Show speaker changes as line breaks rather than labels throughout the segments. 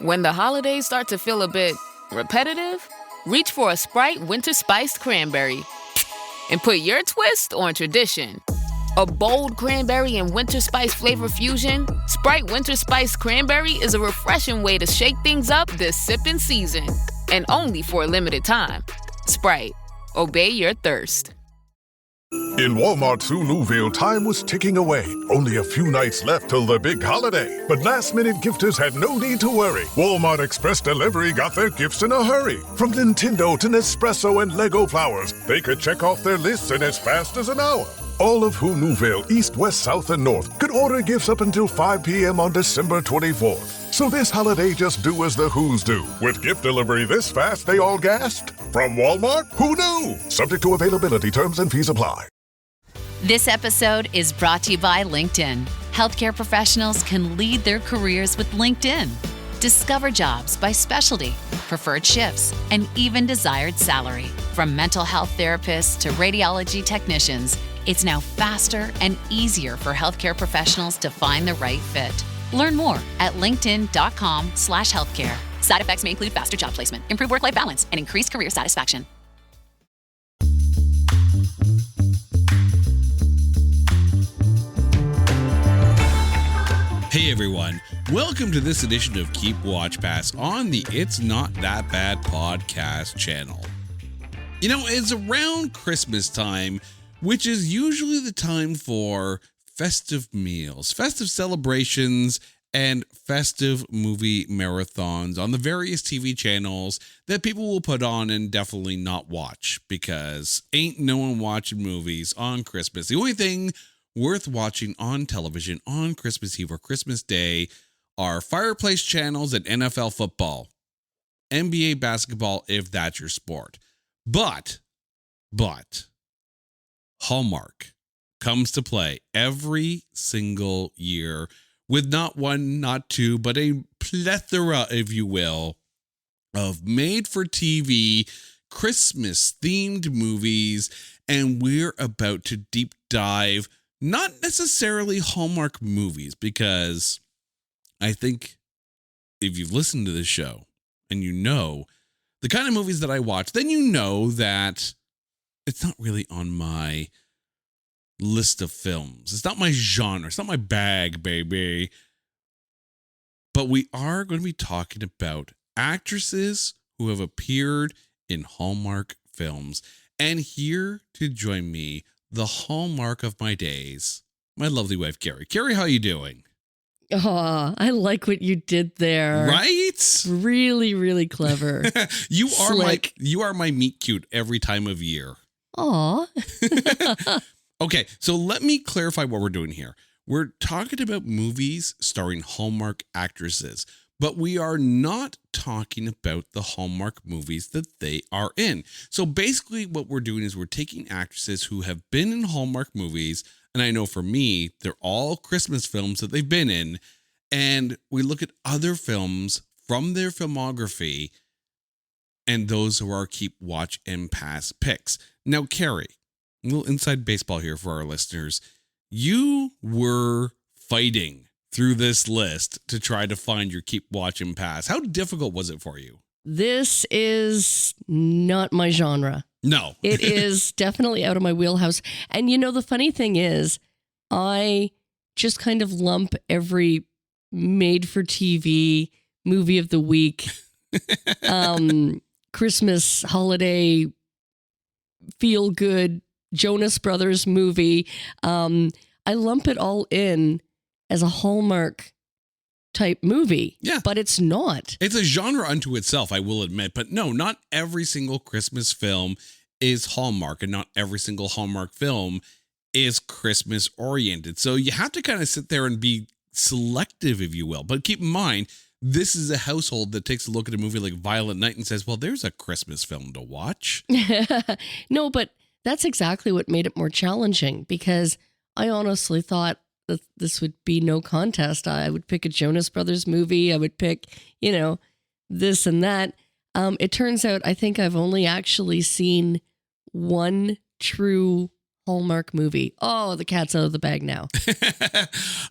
When the holidays start to feel a bit repetitive, reach for a Sprite Winter Spiced Cranberry and put your twist on tradition. A bold cranberry and winter spice flavor fusion, Sprite Winter Spiced Cranberry is a refreshing way to shake things up this sipping season. And only for a limited time. Sprite, obey your thirst.
In Walmart's Louisville, time was ticking away. Only a few nights left till the big holiday. But last-minute gifters had no need to worry. Walmart Express Delivery got their gifts in a hurry. From Nintendo to Nespresso and Lego flowers, they could check off their lists in as fast as an hour. All of Louisville, East, West, South, and North could order gifts up until 5 p.m. on December 24th. So this holiday, just do as the Who's do. With gift delivery this fast, they all gasped. From Walmart? Who knew? Subject to availability, terms and fees apply.
This episode is brought to you by LinkedIn. Healthcare professionals can lead their careers with LinkedIn. Discover jobs by specialty, preferred shifts, and even desired salary. From mental health therapists to radiology technicians, it's now faster and easier for healthcare professionals to find the right fit. Learn more at linkedin.com/healthcare. Side effects may include faster job placement, improved work-life balance, and increased career satisfaction.
Hey everyone, welcome to this edition of Keep Watch Pass on the It's Not That Bad podcast channel. You know, it's around Christmas time, which is usually the time for festive meals, festive celebrations, and festive movie marathons on the various TV channels that people will put on and definitely not watch, because ain't no one watching movies on Christmas. The only thing worth watching on television on Christmas Eve or Christmas Day are fireplace channels and NFL football, NBA basketball, if that's your sport. But Hallmark comes to play every single year with not one, not two, but a plethora, if you will, of made-for-TV Christmas-themed movies, and we're about to deep dive not necessarily Hallmark movies, because I think if you've listened to this show and you know the kind of movies that I watch, then you know that it's not really on my list of films. It's not my genre. It's not my bag, baby. But we are going to be talking about actresses who have appeared in Hallmark films. And here to join me, the hallmark of my days, my lovely wife, Carrie. Carrie, how you doing?
Oh, I like what you did there.
Right?
Really, really clever.
You
Slick.
are my meet cute every time of year.
Aw.
Okay, so let me clarify what we're doing here. We're talking about movies starring Hallmark actresses, but we are not talking about the Hallmark movies that they are in. So basically what we're doing is we're taking actresses who have been in Hallmark movies, and I know for me, they're all Christmas films that they've been in, and we look at other films from their filmography, and those are our keep, watch, and pass picks. Now, Carrie, a little inside baseball here for our listeners. You were fighting through this list to try to find your keep, watch, and pass. How difficult was it for you?
This is not my genre.
No.
It is definitely out of my wheelhouse. And you know, the funny thing is, I just kind of lump every made-for-TV movie of the week, Christmas holiday, feel-good, Jonas Brothers movie. I lump it all in as a Hallmark type movie.
Yeah.
But it's not.
It's a genre unto itself, I will admit. But no, not every single Christmas film is Hallmark, and not every single Hallmark film is Christmas oriented. So you have to kind of sit there and be selective, if you will. But keep in mind, this is a household that takes a look at a movie like Violent Night and says, well, there's a Christmas film to watch.
No, but that's exactly what made it more challenging, because I honestly thought that this would be no contest. I would pick a Jonas Brothers movie. I would pick, this and that. It turns out I think I've only actually seen one true Hallmark movie. Oh, the cat's out of the bag now.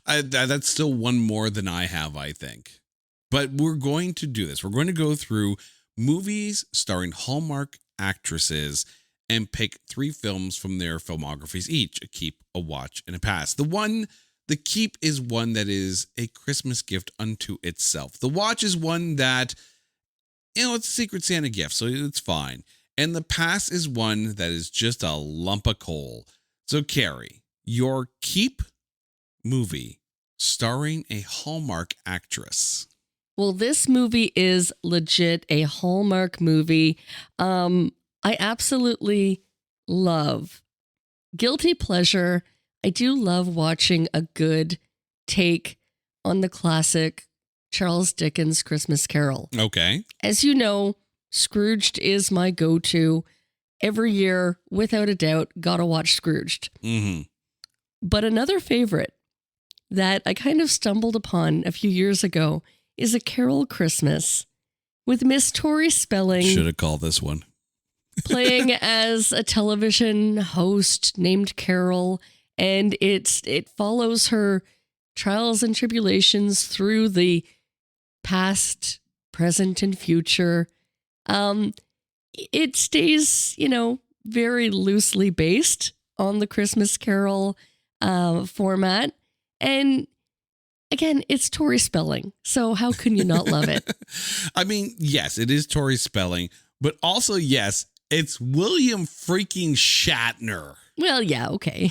That's still one more than I have, I think. But we're going to do this. We're going to go through movies starring Hallmark actresses and pick 3 films from their filmographies each, a keep, a watch, and a pass. The keep is one that is a Christmas gift unto itself. The watch is one that, it's a Secret Santa gift, so it's fine. And the pass is one that is just a lump of coal. So, Carrie, your keep movie starring a Hallmark actress.
Well, this movie is legit a Hallmark movie. I absolutely love guilty pleasure. I do love watching a good take on the classic Charles Dickens Christmas Carol.
Okay.
As you know, Scrooged is my go-to. Every year, without a doubt, gotta watch Scrooged.
Mm-hmm.
But another favorite that I kind of stumbled upon a few years ago is A Carol Christmas with Miss Tori Spelling.
Should have called this one.
Playing as a television host named Carol, and it follows her trials and tribulations through the past, present, and future. It stays, very loosely based on the Christmas Carol format, and again, it's Tori Spelling, so how can you not love it?
I mean, yes, it is Tori Spelling, but also, yes, it's William freaking Shatner.
Well, yeah, okay.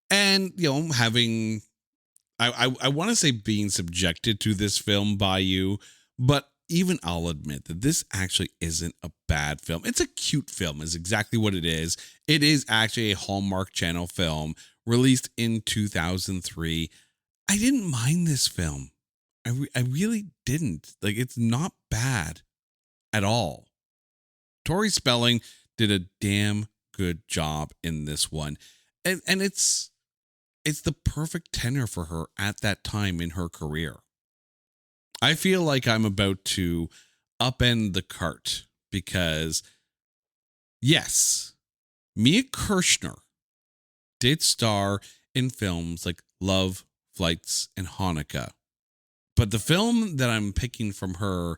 And, having, I want to say being subjected to this film by you, but even I'll admit that this actually isn't a bad film. It's a cute film is exactly what it is. It is actually a Hallmark Channel film released in 2003. I didn't mind this film. I really didn't. Like, it's not bad at all. Tori Spelling did a damn good job in this one. And it's the perfect tenor for her at that time in her career. I feel like I'm about to upend the cart because, yes, Mia Kirshner did star in films like Love, Flights, and Hanukkah. But the film that I'm picking from her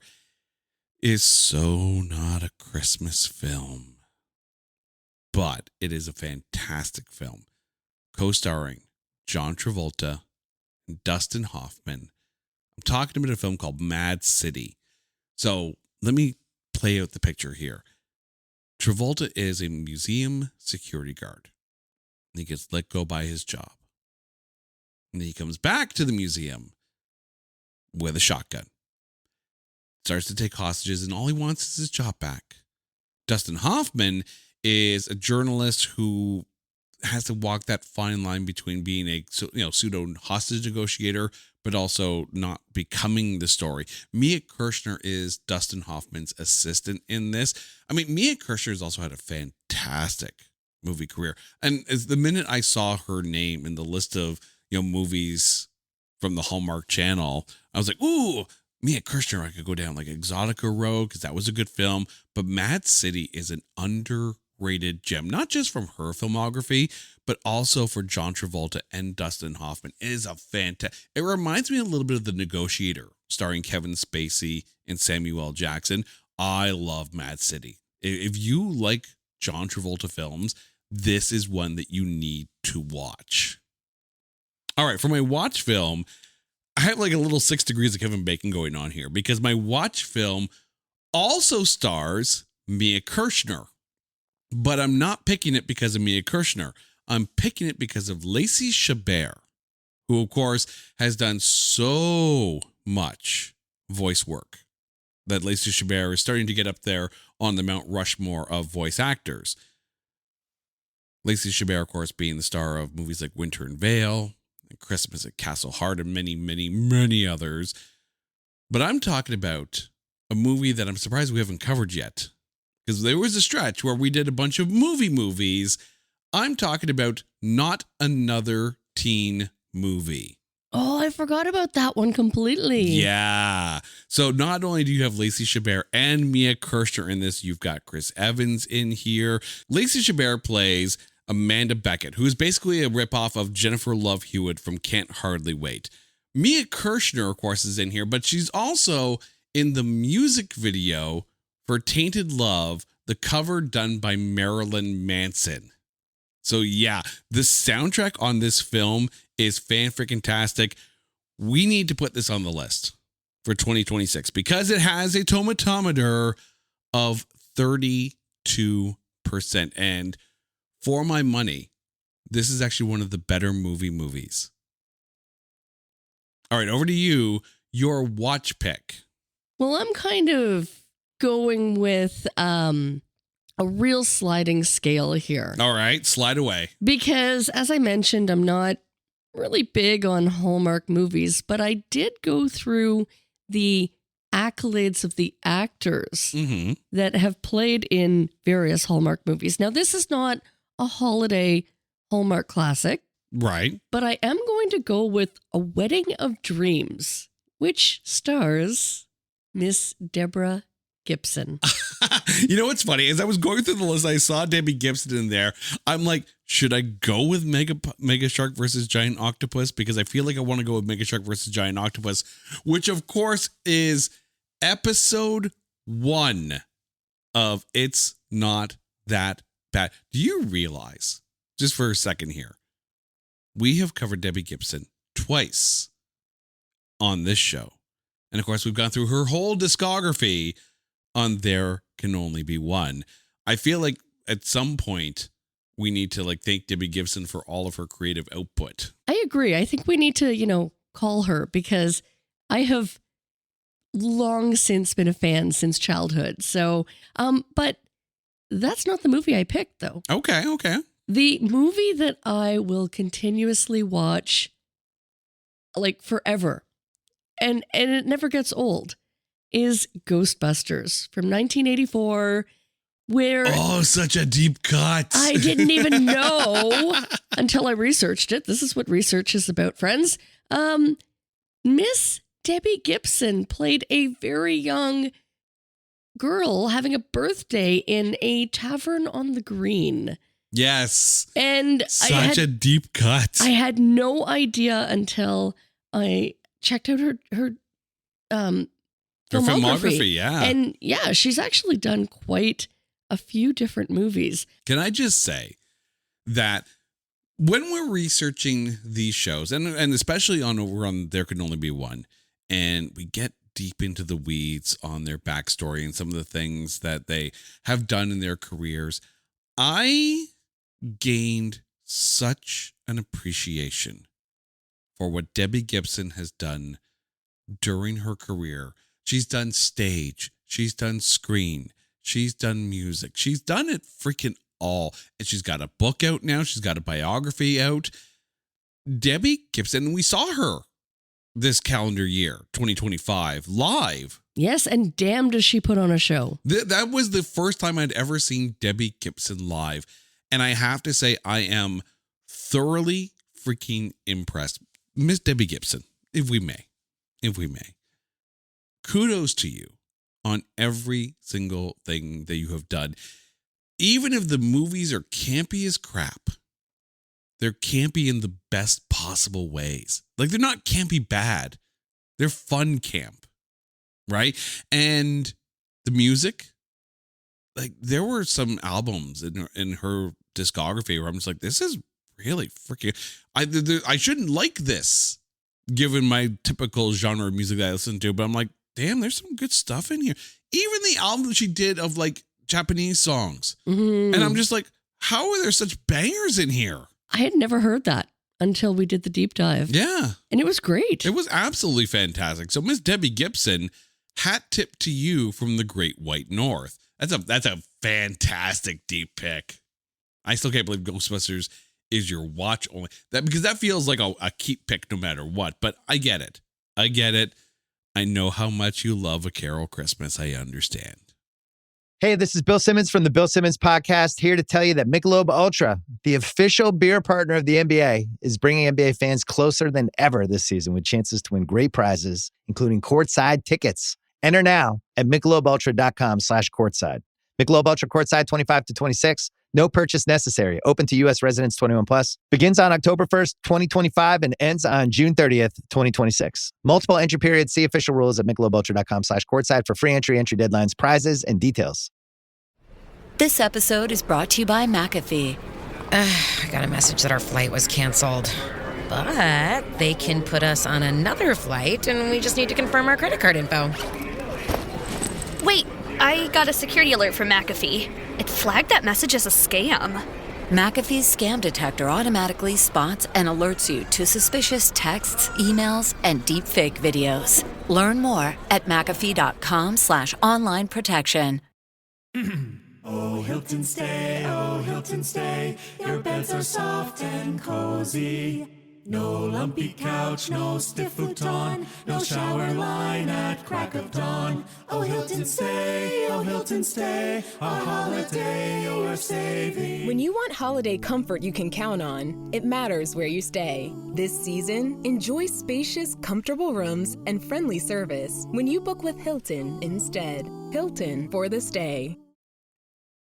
is so not a Christmas film. But it is a fantastic film. Co-starring John Travolta and Dustin Hoffman. I'm talking about a film called Mad City. So let me play out the picture here. Travolta is a museum security guard. He gets let go by his job. And then he comes back to the museum with a shotgun. Starts to take hostages, and all he wants is his job back. Dustin Hoffman is a journalist who has to walk that fine line between being a pseudo hostage negotiator, but also not becoming the story. Mia Kirshner is Dustin Hoffman's assistant in this. I mean, Mia Kirshner has also had a fantastic movie career. And as the minute I saw her name in the list of movies from the Hallmark Channel, I was like, ooh, Mia Kirshner, I could go down like Exotica Road because that was a good film. But Mad City is an underrated gem, not just from her filmography, but also for John Travolta and Dustin Hoffman. It is a fantastic. It reminds me a little bit of The Negotiator, starring Kevin Spacey and Samuel L. Jackson. I love Mad City. If you like John Travolta films, this is one that you need to watch. All right, for my watch film, I have like a little 6 degrees of Kevin Bacon going on here because my watch film also stars Mia Kirshner. But I'm not picking it because of Mia Kirshner. I'm picking it because of Lacey Chabert, who, of course, has done so much voice work that Lacey Chabert is starting to get up there on the Mount Rushmore of voice actors. Lacey Chabert, of course, being the star of movies like Winter in Vale, and Christmas at Castle Hart, and many, many, many others. But I'm talking about a movie that I'm surprised we haven't covered yet, because there was a stretch where we did a bunch of movies. I'm talking about Not Another Teen Movie.
Oh, I forgot about that one completely.
Yeah. So not only do you have Lacey Chabert and Mia Kirshner in this, you've got Chris Evans in here. Lacey Chabert plays Amanda Beckett, who is basically a ripoff of Jennifer Love Hewitt from Can't Hardly Wait. Mia Kirshner, of course, is in here, but she's also in the music video for Tainted Love, the cover done by Marilyn Manson. So yeah, the soundtrack on this film is fan-freaking-tastic. We need to put this on the list for 2026 because it has a tomatometer of 32%. And for my money, this is actually one of the better movies. All right, over to you, your watch pick.
Well, I'm kind of going with a real sliding scale here.
All right, slide away.
Because, as I mentioned, I'm not really big on Hallmark movies, but I did go through the accolades of the actors that have played in various Hallmark movies. Now, this is not a holiday Hallmark classic.
Right.
But I am going to go with A Wedding of Dreams, which stars Miss Deborah Gibson.
You know what's funny? As I was going through the list, I saw Debbie Gibson in there. I'm like, should I go with Mega Shark versus Giant Octopus? Because I feel like I want to go with Mega Shark versus Giant Octopus, which of course is episode 1 of It's Not That Bad. Do you realize, just for a second here, we have covered Debbie Gibson twice on this show. And of course, we've gone through her whole discography on There Can Only Be One. I feel like at some point we need to thank Debbie Gibson for all of her creative output.
I agree. I think we need to, call her because I have long since been a fan since childhood. So, but that's not the movie I picked though.
Okay.
The movie that I will continuously watch forever and it never gets old is Ghostbusters from 1984, where
such a deep cut.
I didn't even know until I researched it. This is what research is about, friends. Miss Debbie Gibson played a very young girl having a birthday in a tavern on the green.
Yes.
And
such a deep cut.
I had no idea until I checked out her filmography.
Yeah.
And yeah, she's actually done quite a few different movies.
Can I just say that when we're researching these shows, and especially over on There Can Only Be One, and we get deep into the weeds on their backstory and some of the things that they have done in their careers, I gained such an appreciation for what Debbie Gibson has done during her career. She's done stage, she's done screen, she's done music, she's done it freaking all. And she's got a book out now, she's got a biography out. Debbie Gibson, we saw her this calendar year, 2025, live.
Yes, and damn does she put on a show.
That was the first time I'd ever seen Debbie Gibson live. And I have to say, I am thoroughly freaking impressed. Miss Debbie Gibson, if we may. Kudos to you on every single thing that you have done. Even if the movies are campy as crap, they're campy in the best possible ways. They're not campy bad. They're fun camp, right? And the music, there were some albums in her discography where I'm just like, this is really freaking, I shouldn't like this given my typical genre of music that I listen to, but I'm like, damn, there's some good stuff in here. Even the album that she did of Japanese songs. Mm-hmm. And I'm just like, how are there such bangers in here?
I had never heard that until we did the deep dive.
Yeah.
And it was great.
It was absolutely fantastic. So Miss Debbie Gibson, hat tip to you from the Great White North. That's a fantastic deep pick. I still can't believe Ghostbusters is your watch only. Because that feels like a keep pick no matter what. But I get it. I know how much you love A Carol Christmas. I understand.
Hey, this is Bill Simmons from the Bill Simmons Podcast, here to tell you that Michelob Ultra, the official beer partner of the NBA, is bringing NBA fans closer than ever this season with chances to win great prizes, including courtside tickets. Enter now at MichelobUltra.com/courtside. Michelob Ultra Courtside 25 to 26. No purchase necessary. Open to U.S. residents 21 plus. Begins on October 1st, 2025 and ends on June 30th, 2026. Multiple entry periods. See official rules at michelobultra.com/courtside for free entry deadlines, prizes, and details.
This episode is brought to you by McAfee.
I got a message that our flight was canceled. But they can put us on another flight, and we just need to confirm our credit card info.
Wait, I got a security alert from McAfee. It flagged that message as a scam.
McAfee's scam detector automatically spots and alerts you to suspicious texts, emails, and deepfake videos. Learn more at McAfee.com/online protection.
Oh, Hilton stay, your beds are soft and cozy. No lumpy couch, no stiff futon, no shower line at crack of dawn. Oh, Hilton stay, a holiday you're saving.
When you want holiday comfort you can count on, it matters where you stay. This season, enjoy spacious, comfortable rooms and friendly service when you book with Hilton instead. Hilton for the stay.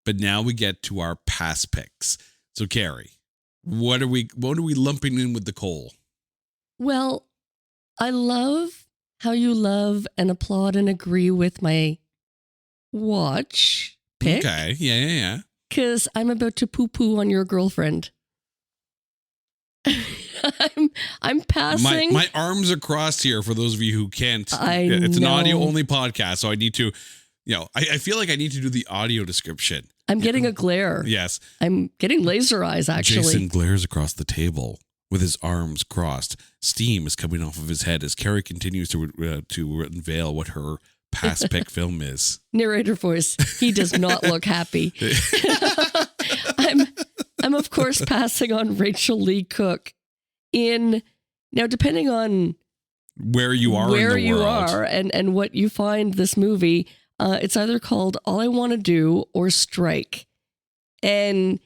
But now we get to our past picks. So, Carrie, what are we lumping in with the coal?
Well, I love how you love and applaud and agree with my watch pick.
Okay, yeah.
Because I'm about to poo-poo on your girlfriend. I'm passing.
My arms are crossed here for those of you who can't. It's
know.
an audio-only podcast, so I need to, I feel like I need to do the audio description.
I'm getting a glare.
Yes.
I'm getting laser eyes, actually.
Jason glares across the table with his arms crossed. Steam is coming off of his head as Carrie continues to unveil what her past pick film is.
Narrator voice. He does not look happy. I'm of course passing on Rachel Lee Cook. Now, depending on
where you are
and what you find this movie, it's either called All I Want to Do or Strike. And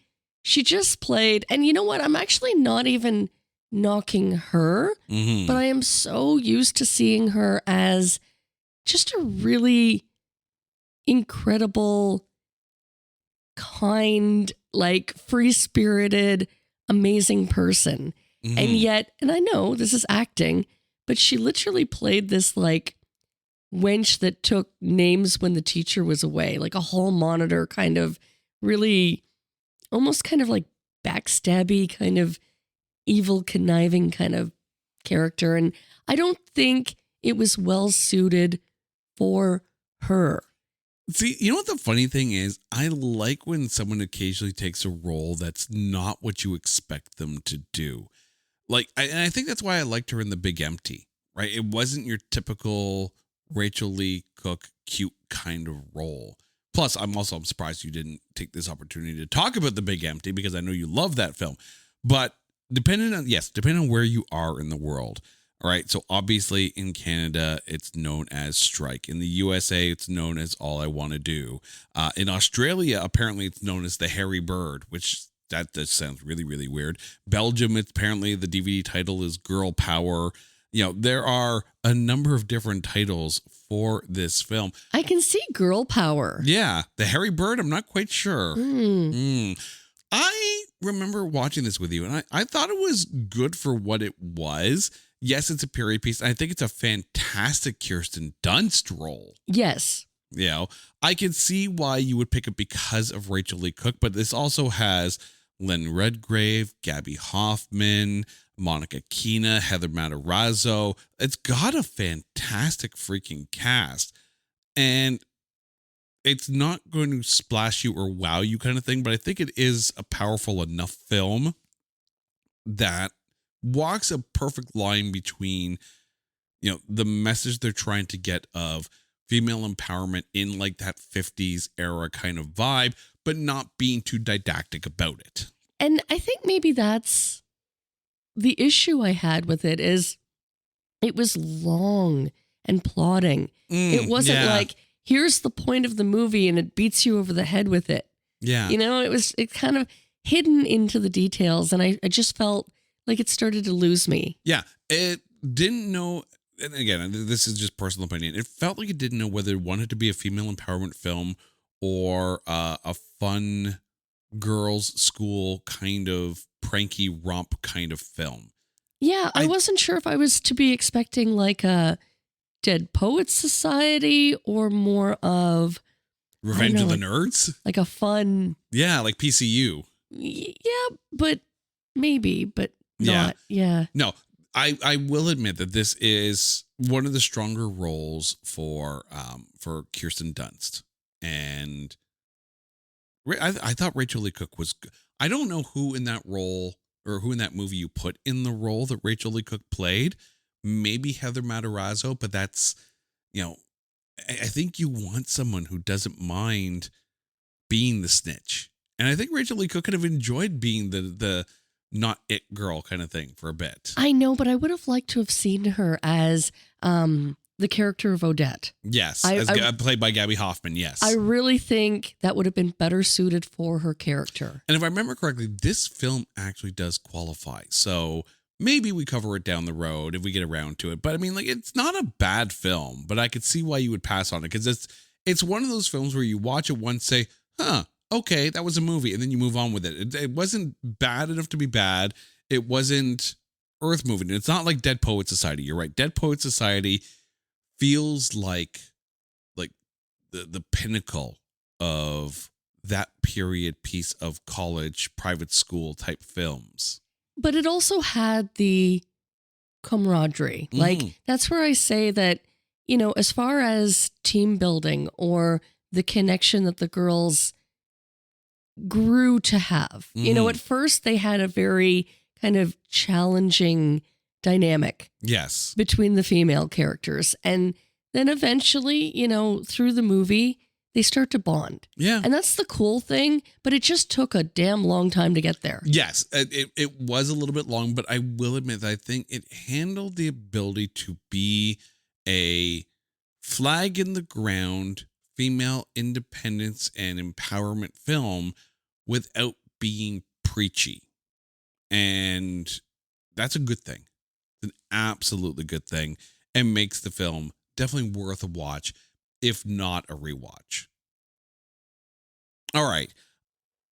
she just played, and you know what? I'm actually not even knocking her, but I am so used to seeing her as just a really incredible, kind, like free-spirited, amazing person. And yet, and I know this is acting, but she literally played this like wench that took names when the teacher was away, like a hall monitor kind of really almost kind of like backstabby kind of evil conniving kind of character. And I don't think it was well suited for her.
See, you know what the funny thing is? I like when someone occasionally takes a role that's not what you expect them to do. And I think that's why I liked her in The Big Empty, right? It wasn't your typical Rachel Lee Cook cute kind of role. Plus, I'm surprised you didn't take this opportunity to talk about The Big Empty because I know you love that film. But depending on where you are in the world, all right? So obviously in Canada, it's known as Strike. In the USA, it's known as All I Want to Do. In Australia, apparently it's known as The Hairy Bird, which that sounds really, really weird. Belgium, apparently the DVD title is Girl Power. There are a number of different titles for this film.
I can see Girl Power.
Yeah. The Hairy Bird, I'm not quite sure. I remember watching this with you, and I thought it was good for what it was. Yes, it's a period piece, and I think it's a fantastic Kirsten Dunst role.
Yes.
I can see why you would pick it because of Rachel Lee Cook, but this also has Len Redgrave, Gabby Hoffman, Monica Keena, Heather Matarazzo. It's got a fantastic freaking cast. And it's not going to splash you or wow you kind of thing, but I think it is a powerful enough film that walks a perfect line between, the message they're trying to get of female empowerment in like that 50s era kind of vibe, but not being too didactic about it.
And I think maybe that's the issue I had with it is it was long and plodding. It wasn't like, here's the point of the movie and it beats you over the head with it.
Yeah.
It kind of hidden into the details. And I just felt like it started to lose me.
Yeah. It didn't know. And again, this is just personal opinion. It felt like it didn't know whether it wanted to be a female empowerment film or a fun girls' school kind of pranky romp kind of film.
Yeah, I wasn't sure if I was to be expecting like a Dead Poets Society or more of
Revenge of the Nerds?
Like a fun...
Yeah, like PCU.
Yeah, but maybe, but not. Yeah.
No, I will admit that this is one of the stronger roles for Kirsten Dunst. And I thought Rachel Lee Cook was good. I don't know who in that role or who in that movie you put in the role that Rachel Lee Cook played. Maybe Heather Matarazzo, but that's, I think you want someone who doesn't mind being the snitch. And I think Rachel Lee Cook could have enjoyed being the not it girl kind of thing for a bit.
I know, but I would have liked to have seen her as the character of Odette.
Yes, played by Gabby Hoffman, yes.
I really think that would have been better suited for her character.
And if I remember correctly, this film actually does qualify. So maybe we cover it down the road if we get around to it. But I mean, like, it's not a bad film, but I could see why you would pass on it. Because it's one of those films where you watch it once, say, okay, that was a movie, and then you move on with it. It wasn't bad enough to be bad. It wasn't earth moving. It's not like Dead Poets Society. You're right. Dead Poets Society feels like the pinnacle of that period piece of college private school type films.
But it also had the camaraderie. Like, that's where I say that, as far as team building or the connection that the girls grew to have, at first they had a very kind of challenging dynamic.
Yes.
Between the female characters. And then eventually, through the movie, they start to bond.
Yeah.
And that's the cool thing, but it just took a damn long time to get there.
Yes, it was a little bit long, but I will admit that I think it handled the ability to be a flag in the ground, female independence and empowerment film without being preachy. And that's a good thing. It's an absolutely good thing and makes the film definitely worth a watch, if not a rewatch. All right.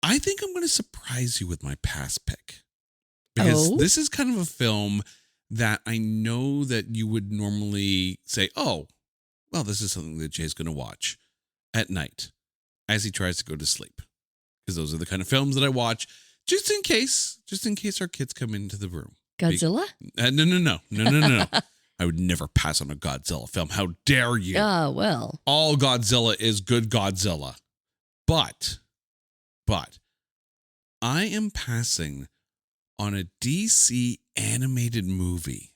I think I'm going to surprise you with my pass pick. Because this is kind of a film that I know that you would normally say, oh, well, this is something that Jay's going to watch at night as he tries to go to sleep. Because those are the kind of films that I watch just in case our kids come into the room.
Godzilla?
No. I would never pass on a Godzilla film. How dare you?
Well.
All Godzilla is good Godzilla. But I am passing on a DC animated movie.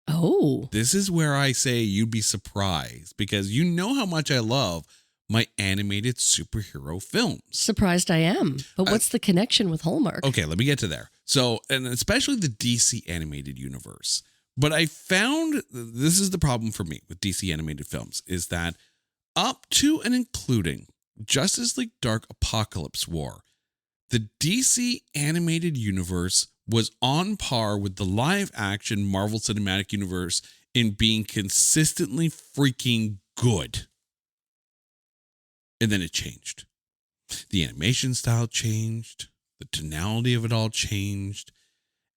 Oh.
This is where I say you'd be surprised because you know how much I love my animated superhero films.
Surprised I am. But what's the connection with Hallmark?
Okay, let me get to there. So, and especially the DC animated universe. But I found this is the problem for me with DC animated films is that up to and including Justice League Dark Apocalypse War, the DC animated universe was on par with the live action Marvel Cinematic Universe in being consistently freaking good. And then it changed. The animation style changed. The tonality of it all changed.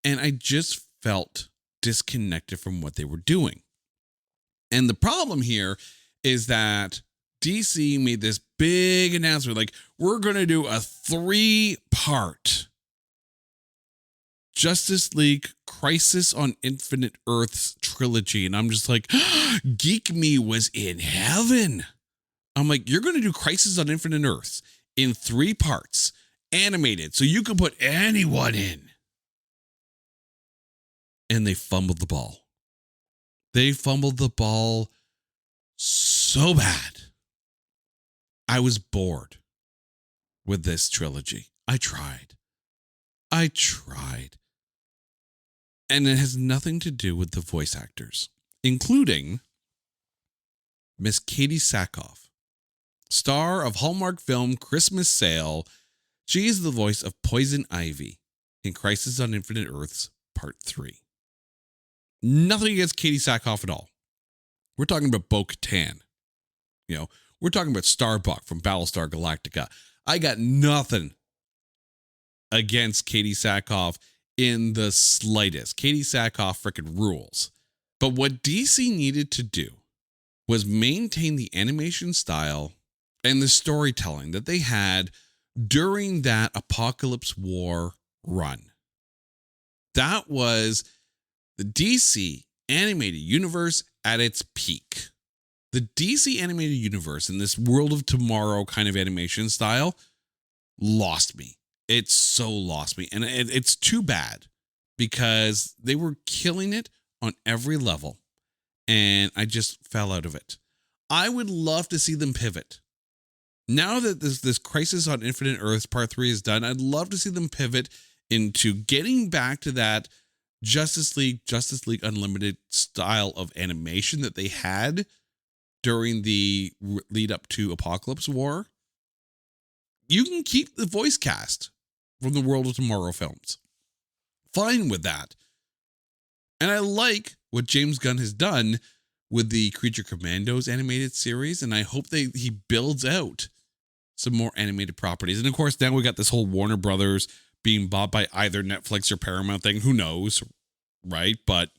And I just felt disconnected from what they were doing. And the problem here is that DC made this big announcement like, we're going to do a 3-part Justice League Crisis on Infinite Earths trilogy. And I'm just like, Geek Me was in heaven. I'm like, you're going to do Crisis on Infinite Earths in 3 parts, animated, so you can put anyone in. And they fumbled the ball. They fumbled the ball so bad. I was bored with this trilogy. I tried. And it has nothing to do with the voice actors, including Miss Katie Sackhoff, star of Hallmark film Christmas Sale. She is the voice of Poison Ivy in Crisis on Infinite Earths Part 3. Nothing against Katie Sackhoff at all. We're talking about Bo-Katan. We're We're talking about Starbuck from Battlestar Galactica. I got nothing against Katie Sackhoff in the slightest. Katie Sackhoff frickin' rules. But what DC needed to do was maintain the animation style and the storytelling that they had during that Apocalypse War run. That was the DC animated universe at its peak. The DC animated universe in this World of Tomorrow kind of animation style lost me. It so lost me. And it's too bad because they were killing it on every level. And I just fell out of it. I would love to see them pivot. Now that this Crisis on Infinite Earths Part 3 is done, I'd love to see them pivot into getting back to that Justice League Unlimited style of animation that they had during the lead up to Apocalypse War. You can keep the voice cast from the World of Tomorrow films. Fine with that. And I like what James Gunn has done with the Creature Commandos animated series, and I hope he builds out some more animated properties. And of course, now we got this whole Warner Brothers being bought by either Netflix or Paramount thing. Who knows, right? But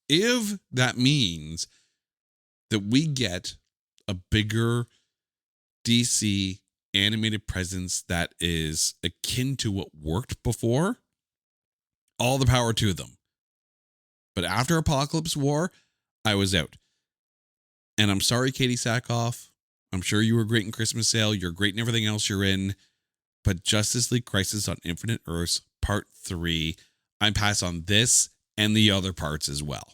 if that means that we get a bigger DC animated presence that is akin to what worked before, all the power to them. But after Apocalypse War, I was out. And I'm sorry, Katie Sackhoff. I'm sure you were great in Christmas Sale. You're great in everything else you're in. But Justice League Crisis on Infinite Earths Part 3, I pass on this and the other parts as well.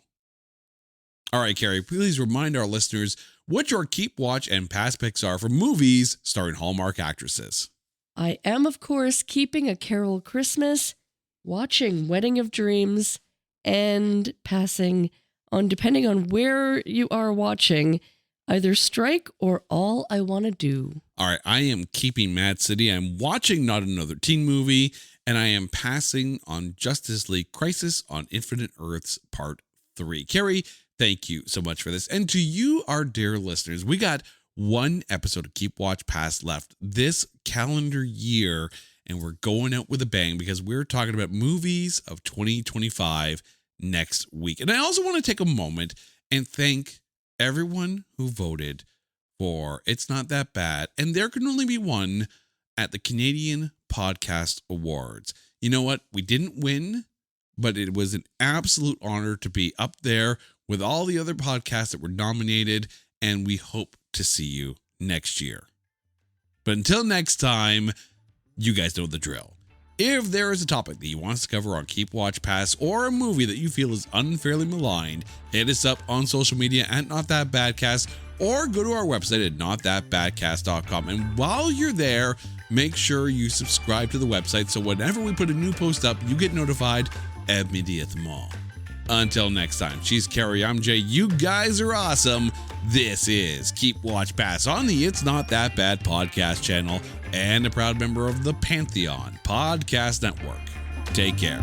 All right, Carrie, please remind our listeners what your keep, watch, and pass picks are for movies starring Hallmark actresses.
I am, of course, keeping A Carol Christmas, watching Wedding of Dreams, and passing on, depending on where you are watching, either Strike or All I Want to Do.
All right, I am keeping Mad City. I'm watching Not Another Teen Movie, and I am passing on Justice League Crisis on Infinite Earths Part 3. Carrie, thank you so much for this. And to you, our dear listeners, we got one episode of Keep Watch Pass left this calendar year, and we're going out with a bang because we're talking about movies of 2025 next week. And I also want to take a moment and thank everyone who voted for It's Not That Bad. And there can only be one at the Canadian Podcast Awards. You know what? We didn't win, but it was an absolute honor to be up there with all the other podcasts that were nominated. And we hope to see you next year. But until next time, you guys know the drill. If there is a topic that you want us to cover on Keep Watch Pass or a movie that you feel is unfairly maligned, hit us up on social media at Not That Badcast or go to our website at notthatbadcast.com. And while you're there, make sure you subscribe to the website so whenever we put a new post up, you get notified immediately. Until next time, she's Carrie, I'm Jay. You guys are awesome. This is Keep Watch Pass on the It's Not That Bad podcast channel and a proud member of the Pantheon Podcast Network. Take care.